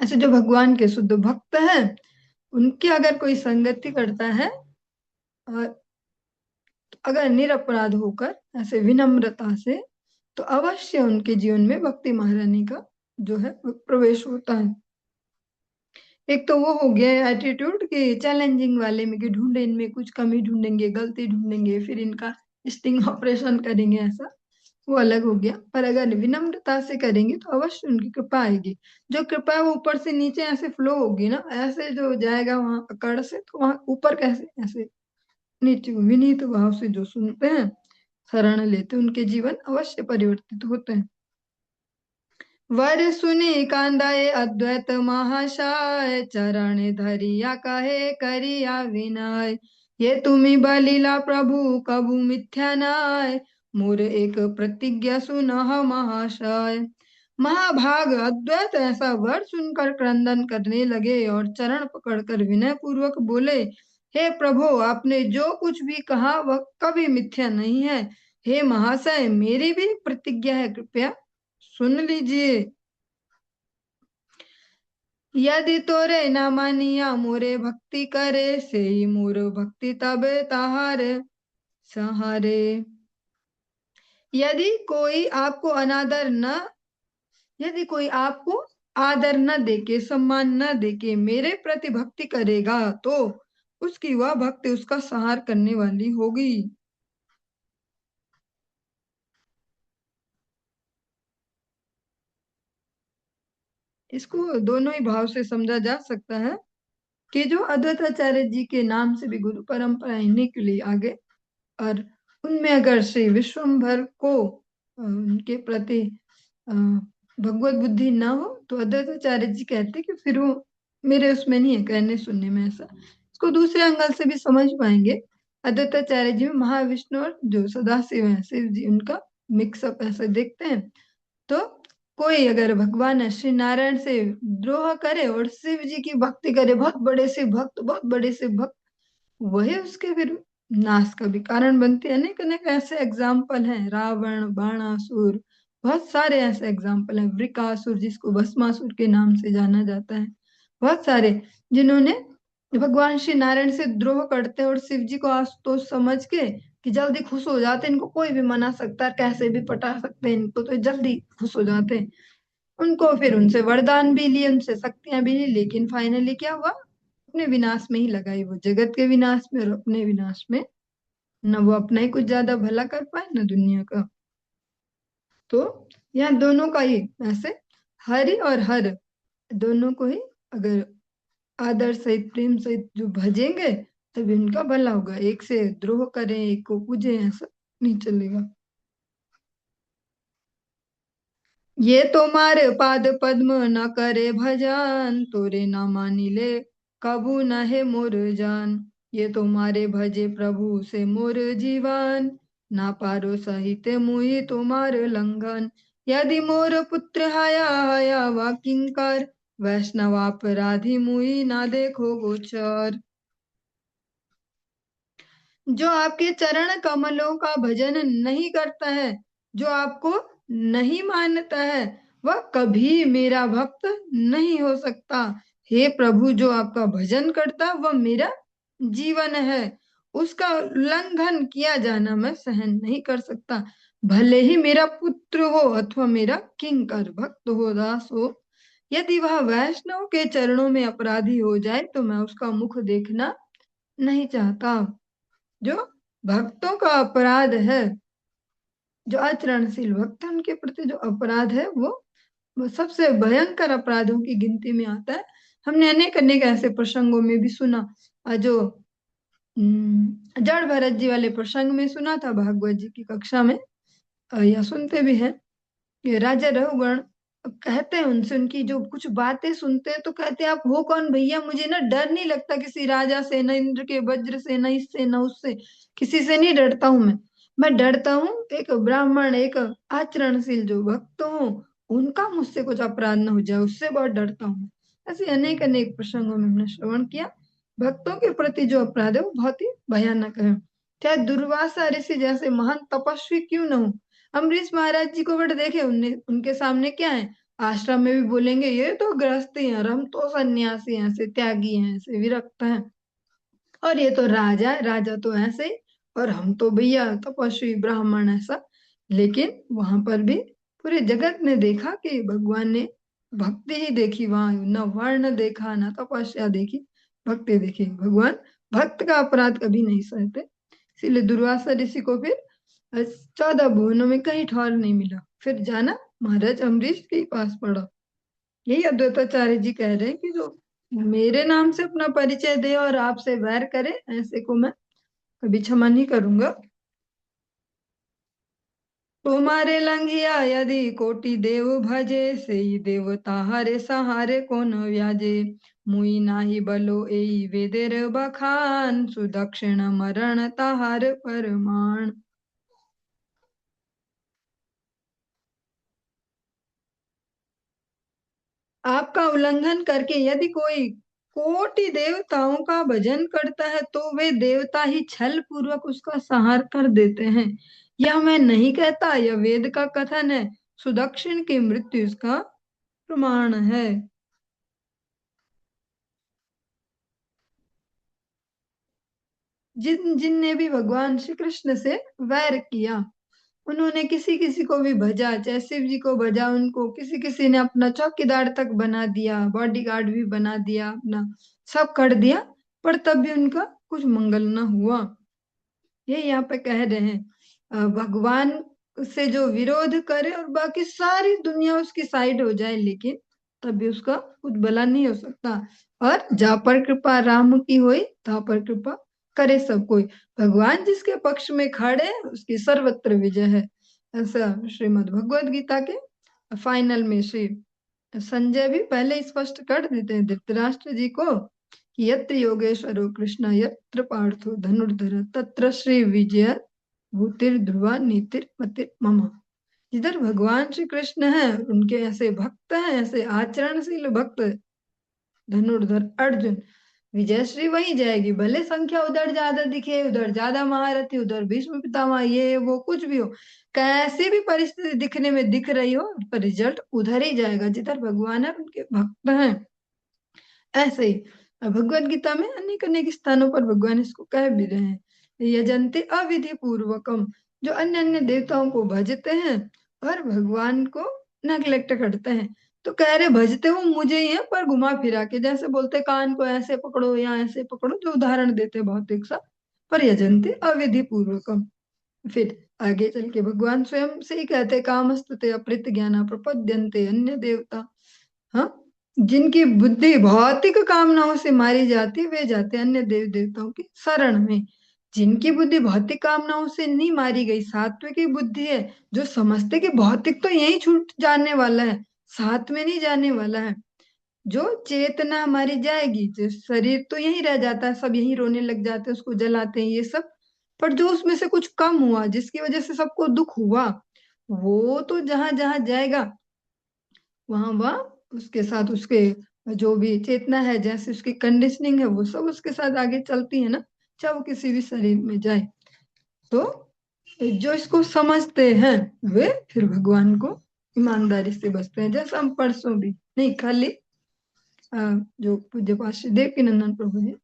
ऐसे जो भगवान के शुद्ध भक्त हैं, उनकी अगर कोई संगति करता है, और अगर निरपराध होकर ऐसे विनम्रता से, तो अवश्य उनके जीवन में भक्ति महारानी का जो है वो प्रवेश होता है। एक तो वो हो गया एटीट्यूड कि चैलेंजिंग वाले में, कि ढूंढे इनमें कुछ कमी ढूंढेंगे, गलती ढूंढेंगे, फिर इनका स्टिंग ऑपरेशन करेंगे, ऐसा वो अलग हो गया। पर अगर विनम्रता से करेंगे तो अवश्य उनकी कृपा आएगी। जो कृपा है वो ऊपर से नीचे ऐसे फ्लो होगी ना, ऐसे जो जाएगा वहां अकड़ से, तो वहां ऊपर कैसे, ऐसे नीचे विनीत भाव से जो सुनते हैं, शरण लेते, उनके जीवन अवश्य परिवर्तित होते हैं। वर सुनी कांदाए अद्वैत महाशय, चरण धरिया कहे करिया विनय। ये तुम्ही बलिला प्रभु कबू मिथ्या नाय, मोर एक प्रतिज्ञा सुनह महाशय। महाभाग अद्वैत ऐसा वर सुनकर क्रंदन करने लगे और चरण पकड़कर विनय पूर्वक बोले, हे प्रभु, आपने जो कुछ भी कहा वह कभी मिथ्या नहीं है। हे महाशय, मेरी भी प्रतिज्ञा है, कृपया सुन लीजिए। यदि तोरे न मानिया मोरे भक्ति करे, से ही मोर भक्ति तब ताहारे सहारे। यदि कोई आपको अनादर न यदि कोई आपको आदर न देके, सम्मान न देके मेरे प्रति भक्ति करेगा, तो उसकी वह भक्ति उसका संहार करने वाली होगी। इसको दोनों ही भाव से समझा जा सकता है, कि जो अद्वैताचार्य जी के नाम से भी गुरु परंपराएं निकली आगे, और उनमें अगर श्री विश्वम्भर को उनके प्रति अ, भगवत बुद्धि ना हो तो अद्वैताचार्य जी कहते कि फिर वो मेरे उसमें नहीं है कहने सुनने में ऐसा। इसको दूसरे एंगल से भी समझ पाएंगे। अद्वैताचार्य जी में महाविष्णु और जो सदाशिव है शिव जी, उनका मिक्सअप ऐसा देखते हैं। तो कोई अगर भगवान श्री नारायण से द्रोह करे और शिव जी की भक्ति करे, बहुत बड़े से भक्त, बहुत बड़े से भक्त, वही उसके फिर नाश का भी कारण बनते हैं। अनेक अनेक ऐसे एग्जाम्पल हैं, रावण, बाणासुर, बहुत सारे ऐसे एग्जाम्पल हैं, वृकासुर जिसको भस्मासुर के नाम से जाना जाता है, बहुत सारे जिन्होंने भगवान श्री नारायण से द्रोह करते हैं और शिव जी को आशुतोष समझ के कि जल्दी खुश हो जाते हैं, इनको कोई भी मना सकता है, कैसे भी पटा सकते हैं इनको, तो जल्दी खुश हो जाते हैं। उनको फिर उनसे वरदान भी लिए, उनसे शक्तियां भी ली, लेकिन फाइनली क्या हुआ, अपने विनाश में ही लगाई, वो जगत के विनाश में और अपने विनाश में। न वो अपना ही कुछ ज्यादा भला कर पाए, न दुनिया का। तो यहाँ दोनों का ही ऐसे, हरि और हर दोनों को ही अगर आदर सहित, प्रेम सहित जो भजेंगे, तभी उनका भला होगा। एक से द्रोह करें, एक को पूजे, ऐसा नहीं चलेगा। ये तुम्हारे पाद पद्म न करे भजन, तोरे न मानिले कबू न है मोर जान। ये तुम्हारे भजे प्रभु से मोर जीवन, ना पारो सहित मुई तुम्हार लंघन। यदि मोर पुत्र हया हया वा किंकर, वैष्णव अपराधी मुई ना देखो गोचर। जो आपके चरण कमलों का भजन नहीं करता है, जो आपको नहीं मानता है, वह कभी मेरा भक्त नहीं हो सकता। हे प्रभु, जो आपका भजन करता है वह मेरा जीवन है, उसका उल्लंघन किया जाना मैं सहन नहीं कर सकता। भले ही मेरा पुत्र हो अथवा मेरा किंकर, भक्त हो, दास हो, यदि वह वैष्णव के चरणों में अपराधी हो जाए तो मैं उसका मुख देखना नहीं चाहता। जो भक्तों का अपराध है, जो आचरणशील भक्त है, उनके प्रति जो अपराध है वो सबसे भयंकर अपराधों की गिनती में आता है। हमने अनेक अनेक ऐसे प्रसंगों में भी सुना। जो जड़ भरत जी वाले प्रसंग में सुना था भागवत जी की कक्षा में, या सुनते भी हैं। ये राजा रघुगण कहते हैं उनसे, उनकी जो कुछ बातें सुनते हैं तो कहते हैं, आप हो कौन भैया, मुझे ना डर नहीं लगता किसी राजा से, न इंद्र के वज्र से, न इससे न उससे, किसी से नहीं डरता हूं मैं डरता हूँ एक ब्राह्मण, एक आचरणशील जो भक्त हो, उनका मुझसे कुछ अपराध न हो जाए, उससे बहुत डरता हूँ। ऐसे अनेक अनेक प्रसंगों में हमने श्रवण किया। भक्तों के प्रति जो अपराध है वो बहुत ही भयानक है। चाहे दुर्वासा ऋषि जैसे महान तपस्वी क्यों न हो, अम्बरीश महाराज जी को बट देखे, उनने उनके सामने क्या है, आश्रम में भी बोलेंगे ये तो गृहस्थी हैं और हम तो सन्यासी हैं, ऐसे त्यागी हैं, ऐसे विरक्त हैं, और ये तो राजा है, राजा तो ऐसे ही, और हम तो भैया तपस्वी ब्राह्मण ऐसा। लेकिन वहां पर भी पूरे जगत ने देखा कि भगवान ने भक्ति ही देखी, वहां न वर्ण देखा, न तपस्या देखी, भक्ति देखी। भगवान भक्त का अपराध कभी नहीं सहते। इसीलिए दुर्वासा ऋषि को फिर 14 भुवनों में कहीं ठौर नहीं मिला, फिर जाना महाराज अम्बरीश के ही पास पड़ा। यही अद्वैताचार्य जी कह रहे हैं कि जो मेरे नाम से अपना परिचय दे और आपसे वैर करे, ऐसे को मैं कभी क्षमा नहीं करूंगा। तुम्हारे लंघिया यदि कोटि देव भजे, से ही देवता हरे सहारे कौन व्याजे। मुई नाही बलो एई वेदेर बखान, सुदक्षिण मरण ताहार परमाण। आपका उल्लंघन करके यदि कोई कोटि देवताओं का भजन करता है तो वे देवता ही छल पूर्वक उसका संहार कर देते हैं। यह मैं नहीं कहता, यह वेद का कथन है। सुदक्षिण की मृत्यु इसका प्रमाण है। जिन जिनने भी भगवान श्री कृष्ण से वैर किया, उन्होंने किसी किसी को भी भजा, चाहे शिव जी को भजा, उनको किसी किसी ने अपना चौकीदार तक बना दिया, बॉडीगार्ड भी बना दिया अपना, सब कर दिया, पर तब भी उनका कुछ मंगल न हुआ। ये यहाँ पे कह रहे हैं, भगवान से जो विरोध करे और बाकी सारी दुनिया उसकी साइड हो जाए, लेकिन तब भी उसका कुछ भला नहीं हो सकता। और जहाँ पर कृपा राम की हुई, तहाँ पर कृपा करे सब कोई। भगवान जिसके पक्ष में खड़े उसकी सर्वत्र विजय है, ऐसा श्रीमद् भगवद गीता के फाइनल में श्री संजय भी पहले स्पष्ट कर देते हैं धृतराष्ट्र जी को कि यत्र योगेश्वरो कृष्ण यत्र पार्थो धनुर्धर तत्र श्री विजय भूतिर ध्रुवा नीतिर मतिर मम। जिधर भगवान श्री कृष्ण है, उनके ऐसे भक्त हैं, ऐसे आचरणशील भक्त धनुर्धर अर्जुन, विजयश्री वही जाएगी। भले संख्या उधर ज्यादा दिखे, उधर ज्यादा महारथी, उधर भीष्म पितामह, ये वो कुछ भी हो, कैसी भी परिस्थिति दिखने में दिख रही हो, पर रिजल्ट उधर ही जाएगा जिधर भगवान है, उनके भक्त हैं। ऐसे ही भगवत गीता में अनेक अनेक स्थानों पर भगवान इसको कह भी रहे हैं, यजंते अविधि पूर्वकम, जो अन्य अन्य देवताओं को भजते हैं और भगवान को नेग्लेक्ट करते हैं। तो कह रहे भजते हो मुझे ही है, पर घुमा फिरा के, जैसे बोलते कान को ऐसे पकड़ो या ऐसे पकड़ो, जो उदाहरण देते भौतिक सा, पर यजंते अविधि पूर्वकम। फिर आगे चल के भगवान स्वयं से ही कहते कामस्तते अप्रित ज्ञाना प्रपद्यन्ते अन्य देवता। हाँ, जिनकी बुद्धि भौतिक कामनाओं से मारी जाती, वे जाते अन्य देव देवताओं की शरण में। जिनकी बुद्धि भौतिक कामनाओं से नहीं मारी गई, सात्विक बुद्धि है, जो समझते कि भौतिक तो यही छूट जाने वाला है, साथ में नहीं जाने वाला है। जो चेतना हमारी जाएगी, जो शरीर तो यही रह जाता है, सब यही रोने लग जाते हैं, उसको जलाते हैं ये सब, पर जो उसमें से कुछ कम हुआ, जिसकी वजह से सबको दुख हुआ, वो तो जहां जहां जाएगा वहां वह उसके साथ, उसके जो भी चेतना है, जैसे उसकी कंडीशनिंग है, वो सब उसके साथ आगे चलती है ना, चाहे वो किसी भी शरीर में जाए। तो जो इसको समझते हैं वे फिर भगवान को ईमानदारी से बसते हैं। जैसा हम परसों भी नहीं, खाली जो पूज्य पाश्री देवकीनंदन प्रभु जी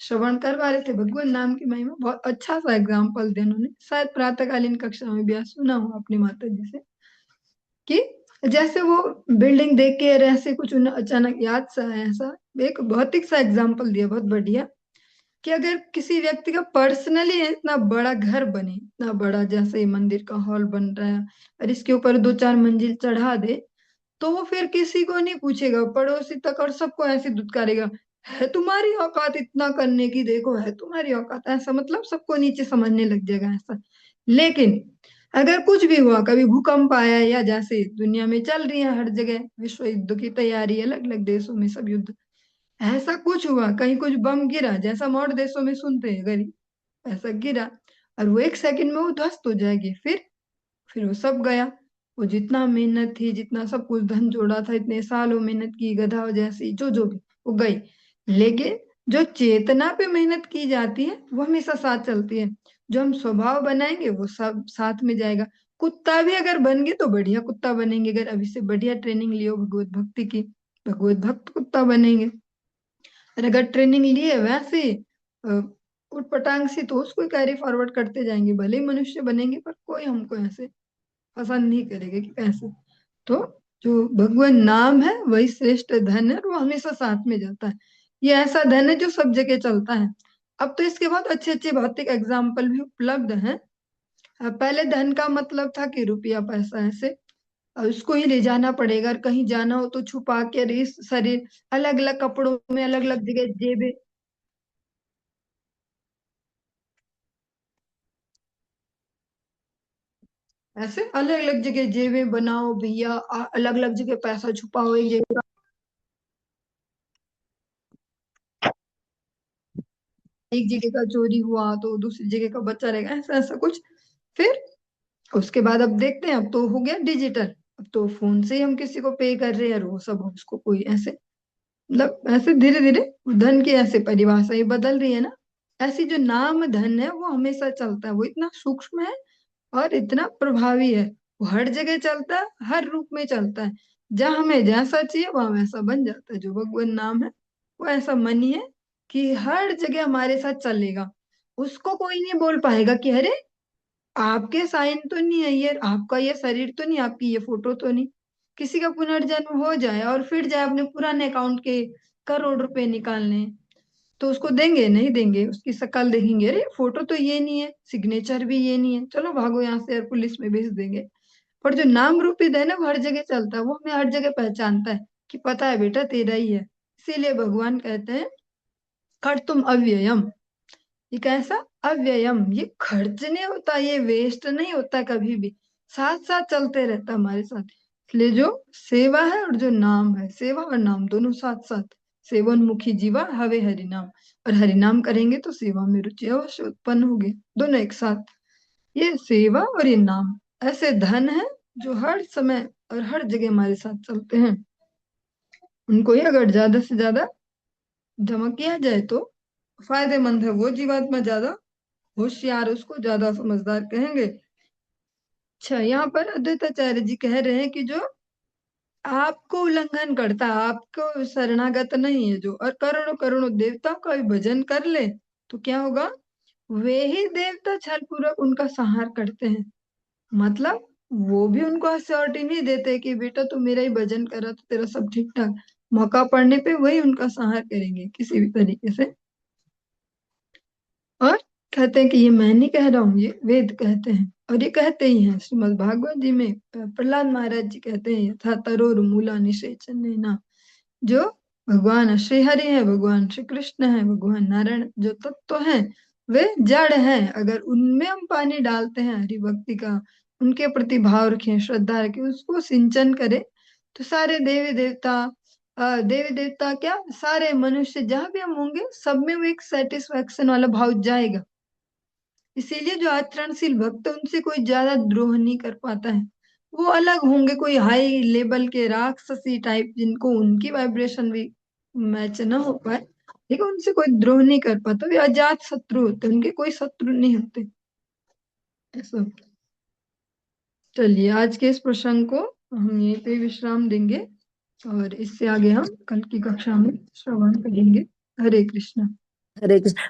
श्रवण करवा रहे थे भगवान नाम की महिमा, बहुत अच्छा सा एग्जाम्पल दिया उन्होंने, शायद प्रातःकालीन कक्षा में भी आज सुना हो अपनी माता जी से, कि जैसे वो बिल्डिंग देख के ऐसे कुछ उन्हें अचानक याद सा आया, ऐसा एक भौतिक सा एग्जाम्पल दिया बहुत बढ़िया, कि अगर किसी व्यक्ति का पर्सनली इतना बड़ा घर बने, इतना बड़ा जैसे ये मंदिर का हॉल बन रहा है, और इसके ऊपर 2-4 मंजिल चढ़ा दे, तो वो फिर किसी को नहीं पूछेगा, पड़ोसी तक और सबको ऐसे दुत्कारेगा, है तुम्हारी औकात इतना करने की, देखो है तुम्हारी औकात, ऐसा मतलब सबको नीचे समझने लग जाएगा ऐसा। लेकिन अगर कुछ भी हुआ, कभी भूकंप आया, या जैसे दुनिया में चल रही है हर जगह विश्व युद्ध की तैयारी, अलग अलग देशों में सब युद्ध, ऐसा कुछ हुआ, कहीं कुछ बम गिरा, जैसा हम और देशों में सुनते हैं गरीब, ऐसा गिरा, और वो 1 सेकंड में वो ध्वस्त हो जाएगी, फिर वो सब गया। वो जितना मेहनत थी, जितना सब कुछ धन जोड़ा था, इतने सालों मेहनत की, गधा जैसी जो भी, वो गई। लेकिन जो चेतना पे मेहनत की जाती है वो हमेशा साथ चलती है। जो हम स्वभाव बनाएंगे वो सब साथ में जाएगा। कुत्ता भी अगर बन गए तो बढ़िया कुत्ता बनेंगे, अगर अभी से बढ़िया ट्रेनिंग लियो भगवत भक्ति की, भगवत भक्त कुत्ता बनेंगे। और अगर ट्रेनिंग लिए वैसे उटपटांग सी, तो उसको कैरी फॉरवर्ड करते जाएंगे, भले ही मनुष्य बनेंगे, पर कोई हमको ऐसे पसंद नहीं करेगा कि कैसे। तो जो भगवान नाम है वही श्रेष्ठ धन है, और वो हमेशा साथ में जाता है। ये ऐसा धन है जो सब जगह चलता है। अब तो इसके बहुत अच्छे अच्छे भौतिक एग्जाम्पल भी उपलब्ध हैं। पहले धन का मतलब था कि रुपया पैसा ऐसे, और उसको ही ले जाना पड़ेगा, और कहीं जाना हो तो छुपा के, इस शरीर अलग अलग कपड़ों में, अलग अलग जगह जेबे, ऐसे अलग अलग जगह जेबें बनाओ भैया, अलग अलग जगह पैसा छुपाओ, एक जगह एक जगह का चोरी हुआ तो दूसरी जगह का बचा रहेगा, ऐसा ऐसा कुछ। फिर उसके बाद अब देखते हैं, अब तो हो गया डिजिटल, अब तो फोन से ही हम किसी को पे कर रहे हैं, और वो सब उसको कोई ऐसे, मतलब ऐसे धीरे धीरे धन की ऐसे परिभाषा ही बदल रही है ना। ऐसी जो नाम धन है वो हमेशा चलता है, वो इतना सूक्ष्म है और इतना प्रभावी है। वो हर जगह चलता है, हर रूप में चलता है, जहाँ हमें जैसा चाहिए वहां वैसा बन जाता है। जो भगवान नाम है वो ऐसा मनी है कि हर जगह हमारे साथ चलेगा। उसको कोई नहीं बोल पाएगा कि अरे आपके साइन तो नहीं है, ये आपका ये शरीर तो नहीं, आपकी ये फोटो तो नहीं। किसी का पुनर्जन्म हो जाए और फिर जाए अपने पुराने अकाउंट के करोड़ रुपए निकालने, तो उसको देंगे नहीं देंगे, उसकी शक्ल देखेंगे, अरे फोटो तो ये नहीं है, सिग्नेचर भी ये नहीं है, चलो भागो यहाँ से, और पुलिस में भेज देंगे। पर जो नाम रूपी धन है वो हर जगह चलता है, वो हमें हर जगह पहचानता है कि पता है बेटा तेरा ही है। इसीलिए भगवान कहते हैं तुम अव्ययम। ये कैसा अव्ययम, ये खर्च नहीं होता, ये वेस्ट नहीं होता कभी भी, साथ साथ चलते रहता हमारे साथ। इसलिए जो सेवा है और जो नाम है, सेवा और नाम दोनों साथ साथ, सेवनमुखी जीवा हवे हरिनाम, और हरिनाम करेंगे तो सेवा में रुचि अवश्य उत्पन्न होगी, दोनों एक साथ। ये सेवा और ये नाम ऐसे धन है जो हर समय और हर जगह हमारे साथ चलते हैं। उनको ही अगर ज्यादा से ज्यादा जमा किया जाए तो फायदेमंद है। वो जीवात्मा ज्यादा होशियार, उसको ज्यादा समझदार कहेंगे। अच्छा, यहाँ पर अद्वैताचार्य जी कह रहे हैं कि जो आपको उल्लंघन करता, आपको शरणागत नहीं है जो, और करोड़ों करोड़ों देवताओं का भी भजन कर ले, तो क्या होगा? वे ही देवता छल पूर्वक उनका संहार करते हैं। मतलब वो भी उनको अश्योरिटी नहीं देते कि बेटा तू मेरा ही भजन करा तो तेरा सब ठीक ठाक, मौका पड़ने पे वही उनका संहार करेंगे किसी भी तरीके से। और कहते हैं कि ये मैं नहीं कह रहा हूँ, ये वेद कहते हैं, और ये कहते ही हैं श्रीमद् भागवत जी में। प्रहलाद महाराज जी कहते हैं, यथा तरोर मूला निषेचन ना, जो भगवान श्री हरि है, भगवान श्री कृष्ण है, भगवान नारायण जो तत्व है, वे जड़ हैं। अगर उनमें हम पानी डालते हैं हरि भक्ति का, उनके प्रति भाव रखें, श्रद्धा रखें, उसको सिंचन करें, तो सारे देवी देवता, देवी देवता क्या, सारे मनुष्य जहां भी हम होंगे सब में वो एक सेटिस्फेक्शन वाला भाव जाएगा। इसीलिए जो आचरणशील भक्त है उनसे कोई ज्यादा द्रोह नहीं कर पाता है। वो अलग होंगे, कोई हाई लेवल के राक्षसी टाइप, जिनको उनकी वाइब्रेशन भी मैच ना हो पाए, लेकिन उनसे कोई द्रोह नहीं कर पाता। वे अजात शत्रु होते, उनके कोई शत्रु नहीं होते ऐसा। चलिए, आज के इस प्रसंग को हम यहीं पे विश्राम देंगे, और इससे आगे हम कल की कक्षा में श्रवण करेंगे। हरे कृष्ण। हरे कृष्ण।